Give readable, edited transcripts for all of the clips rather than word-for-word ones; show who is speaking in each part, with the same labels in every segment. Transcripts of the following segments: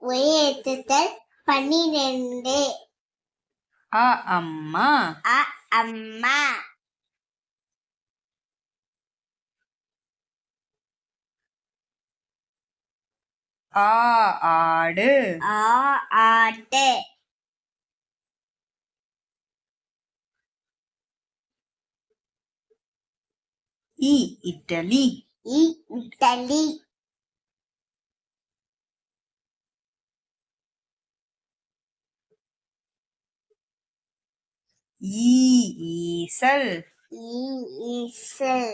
Speaker 1: உயர்த்துதல் 12.
Speaker 2: அ அம்மா.
Speaker 1: அ அம்மா.
Speaker 2: ஆ ஆடு.
Speaker 1: ஆ ஆட்டு.
Speaker 2: இ இட்டலி.
Speaker 1: இ இட்டலி.
Speaker 2: ஈ ஈசல்.
Speaker 1: ஈ ஈசல்.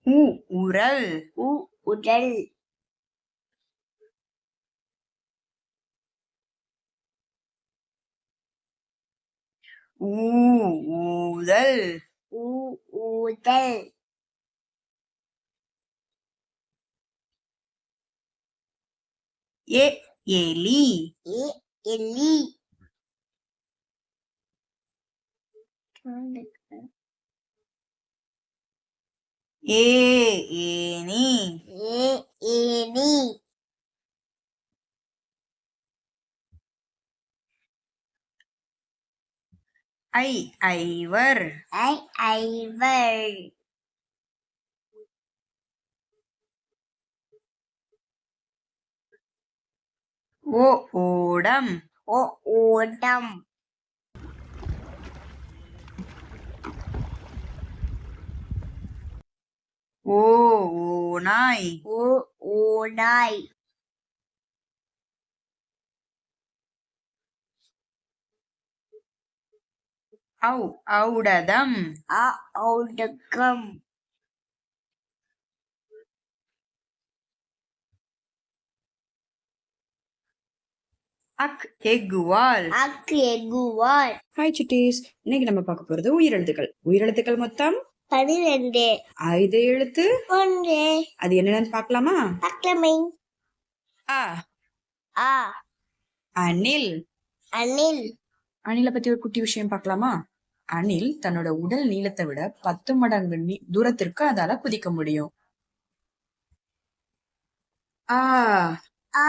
Speaker 2: உ உரல்.
Speaker 1: உ உடல்.
Speaker 2: ஊ ஊதல்.
Speaker 1: ஊ ஊதல்.
Speaker 2: எ எலி.
Speaker 1: எ எலி.
Speaker 2: ஏ ஏனி.
Speaker 1: ஏ ஏனி.
Speaker 2: ஐ ஐவர்.
Speaker 1: ஐ ஐவர்.
Speaker 2: ஓ ஓடம்.
Speaker 1: ஓ ஓடம்.
Speaker 2: ஓ ஓநாய்.
Speaker 1: ஓ ஓநாய்.
Speaker 2: ஔ ஔடதம்.
Speaker 1: அ ஔடகம்.
Speaker 2: அக் எக்குவால்.
Speaker 1: அக் எகுவால்.
Speaker 3: ஹாய் சுட்டீஸ், இன்னைக்கு நம்ம பார்க்க போறது உயிரெழுத்துக்கள். உயிரெழுத்துக்கள் மொத்தம்
Speaker 1: 12.
Speaker 3: ஆயுத எழுத்து
Speaker 1: 1.
Speaker 3: அது என்னன்னு பார்க்கலாமா?
Speaker 1: பார்க்கலாமே.
Speaker 3: அ
Speaker 1: ஆ
Speaker 3: அணில்.
Speaker 1: அணில்.
Speaker 3: அணிலை பத்தி ஒரு குட்டி விஷயம் பார்க்கலாமா? அணில் தன்னோட உடல் நீளத்தை விட 10 மடங்கு தூரத்திற்கு அதால குதிக்க முடியும். ஆ
Speaker 1: ஆ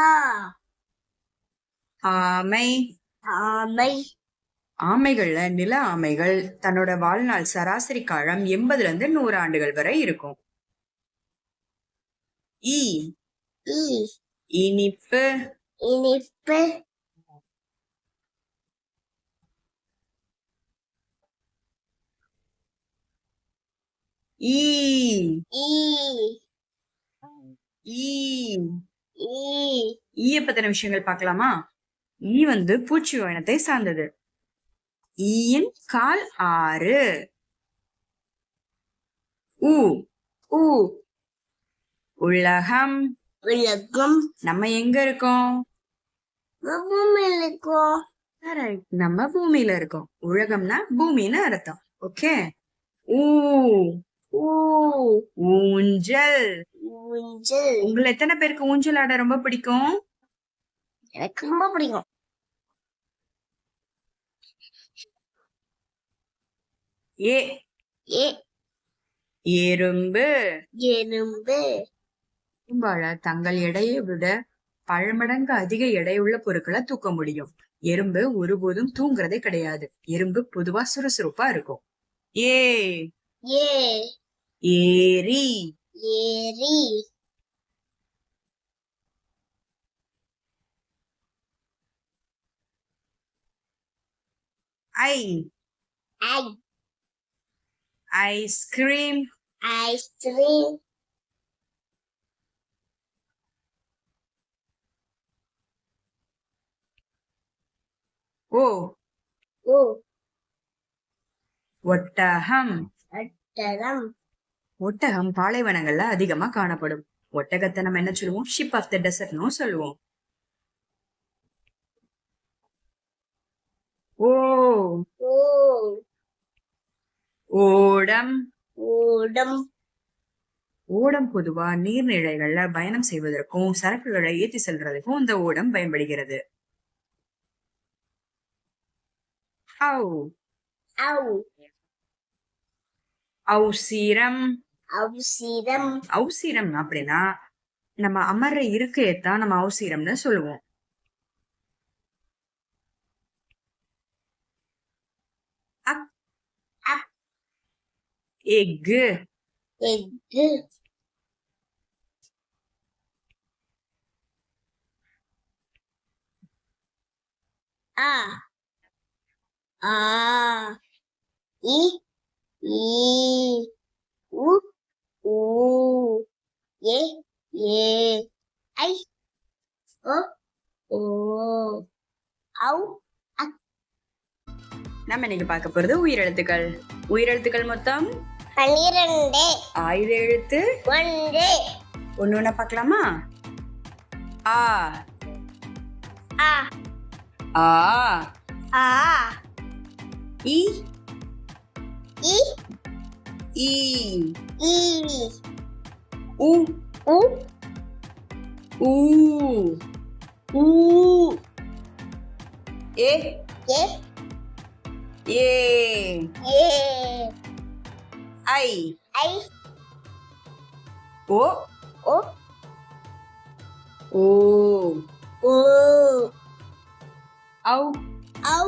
Speaker 3: ஆமை.
Speaker 1: ஆமை.
Speaker 3: ஆமைகள்ல நில ஆமைகள் தன்னோட வாழ்நாள் சராசரி காலம் 80 இருந்து 100 ஆண்டுகள் வரை இருக்கும். ஈ
Speaker 1: ஈ
Speaker 3: இனிப்பு.
Speaker 1: இனிப்பு.
Speaker 3: ஈ
Speaker 1: ஈ
Speaker 3: ஈ
Speaker 1: ஈ
Speaker 3: ஈய பத்தின விஷயங்கள் பார்க்கலாமா? ஈ பூச்சி இனத்தை சார்ந்தது. ஈயின் கால் 6. உ
Speaker 1: ஊ
Speaker 3: உலகம்.
Speaker 1: உலகம்.
Speaker 3: நம்ம எங்க இருக்கோம்?
Speaker 1: பூமியில் இருக்கோம்.
Speaker 3: நம்ம பூமியில இருக்கோம். உலகம்னா பூமின்னு அர்த்தம். ஓகே. ஊ
Speaker 1: ஊ
Speaker 3: ஊஞ்சல்.
Speaker 1: ஊஞ்சல்.
Speaker 3: உங்களை எத்தனை பேருக்கு ஊஞ்சல் ஆட ரொம்ப பிடிக்கும்?
Speaker 1: எனக்கு ரொம்ப பிடிக்கும்.
Speaker 3: ஏ
Speaker 1: ஏ
Speaker 3: எறும்பு.
Speaker 1: எறும்பு.
Speaker 3: தங்கள் எடையை விட பல மடங்கு அதிக எடையுள்ள பொருட்களை தூக்க முடியும். எறும்பு ஒருபோதும் தூங்குறதே கிடையாது. எறும்பு பொதுவா சுறுசுறுப்பா இருக்கும். ஏ
Speaker 1: ஏ
Speaker 3: ஏரி.
Speaker 1: ஏரி.
Speaker 3: ஐ
Speaker 1: ஐ
Speaker 3: ஐஸ்கிரீம்.
Speaker 1: ஐஸ்கிரீம்.
Speaker 3: ஓ
Speaker 1: ஓ
Speaker 3: ஒட்டகம்.
Speaker 1: ஒட்டகம்.
Speaker 3: ஒட்டகம் பாலைவனங்கள்ல அதிகமா காணப்படும். ஒட்டகத்தை நம்ம என்ன சொல்லுவோம்? ஷிப் ஆஃப் த டெசர்ட்னு சொல்லுவோம். ஓ
Speaker 1: ஓ
Speaker 3: ஓடம்.
Speaker 1: ஓடம்.
Speaker 3: ஓடம் பொதுவா நீர்நிலைகள்ல பயணம் செய்வதற்கும் சரக்குகளை ஏற்றி செல்றதுக்கும் இந்த ஓடம் பயன்படுகிறது. ஔ
Speaker 1: ஔ
Speaker 3: ஔசீரம்.
Speaker 1: அவசிரம்
Speaker 3: அவசீரம் அப்படின்னா நம்ம அமர்ற இருக்கையத்தான் நம்ம அவசீரம்னு சொல்லுவோம். எக்கு
Speaker 1: எக்கு ஆ ஆ இ ஈ உ ஊ ஏ ஏ ஐ ஓ ஓ ஔ
Speaker 3: நம்ம இன்னைக்கு பார்க்க போறது உயிரெழுத்துக்கள். உயிரெழுத்துக்கள் மொத்தம்
Speaker 1: 12
Speaker 3: ஆயுத எழுத்து
Speaker 1: 1
Speaker 3: ஒண்ணு பார்க்கலாமா? ஆ
Speaker 1: ஆ
Speaker 3: ஆ
Speaker 1: ஆ
Speaker 3: இ
Speaker 1: இ
Speaker 3: ஈ
Speaker 1: ஈ
Speaker 3: உ
Speaker 1: உ
Speaker 3: ஊ
Speaker 1: ஊ
Speaker 3: ஏ
Speaker 1: ஏ
Speaker 3: ஏ
Speaker 1: ஏ
Speaker 3: ஐ
Speaker 1: ஐ
Speaker 3: ஓ
Speaker 1: ஓ
Speaker 3: ஓ
Speaker 1: ஓ
Speaker 3: ஔ
Speaker 1: ஔ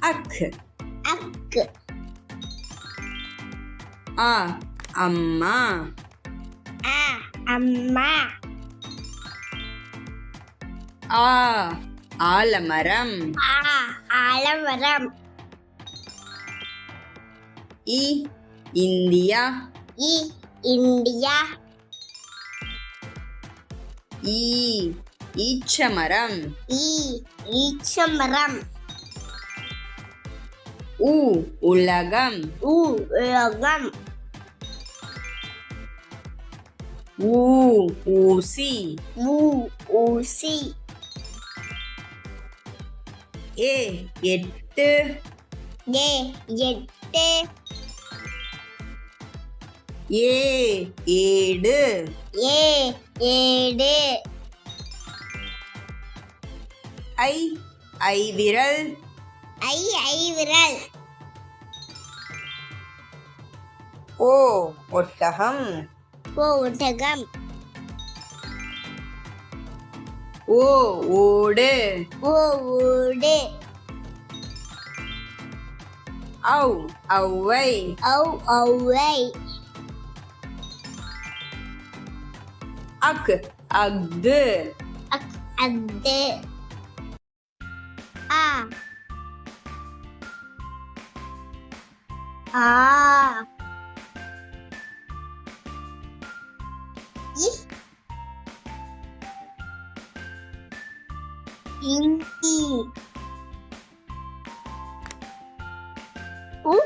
Speaker 3: அக்
Speaker 1: அக்கு
Speaker 3: ஆ அம்மா
Speaker 1: ஆ அம்மா
Speaker 3: ஆ ஆலமரம்
Speaker 1: ஆ ஆலமரம்
Speaker 3: இ இந்தியா
Speaker 1: இ இந்தியா
Speaker 3: ஈ ஈச்சமரம்
Speaker 1: இ ஈச்சமரம்
Speaker 3: உ உலகம்
Speaker 1: உ உலகம்
Speaker 3: ஊ ஊசி
Speaker 1: ஊ ஊசி
Speaker 3: ஏ எட்டு
Speaker 1: ஏ எட்டு
Speaker 3: ஏ ஏடு
Speaker 1: ஏ ஏடு
Speaker 3: ஐ ஐவிரல்
Speaker 1: ஐ ஐவிரல்
Speaker 3: ஓ ஒட்டகம்
Speaker 1: ஓ ஒட்டகம்
Speaker 3: ஓ ஓடு
Speaker 1: ஓ ஓடு
Speaker 3: ஔ ஔவை
Speaker 1: ஔ ஔவை
Speaker 3: அக் அஃது
Speaker 1: அத்து ஆ ஆ இ இந்தி உ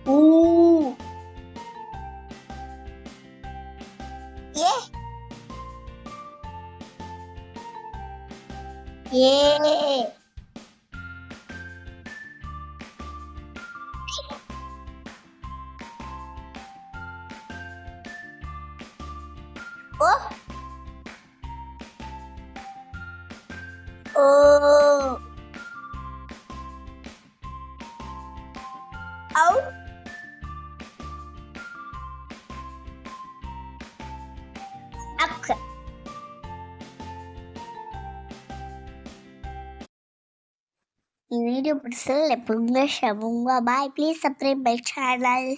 Speaker 1: ஊ ஏ ஏ ஓ ஓ ஔ அக் இந்த வீடியோ பிடிச்சதில்ல எப்பவுமே ஷபுங்க பாய் ப்ளீஸ் சப்ஸ்கிரைப் மை சேனல்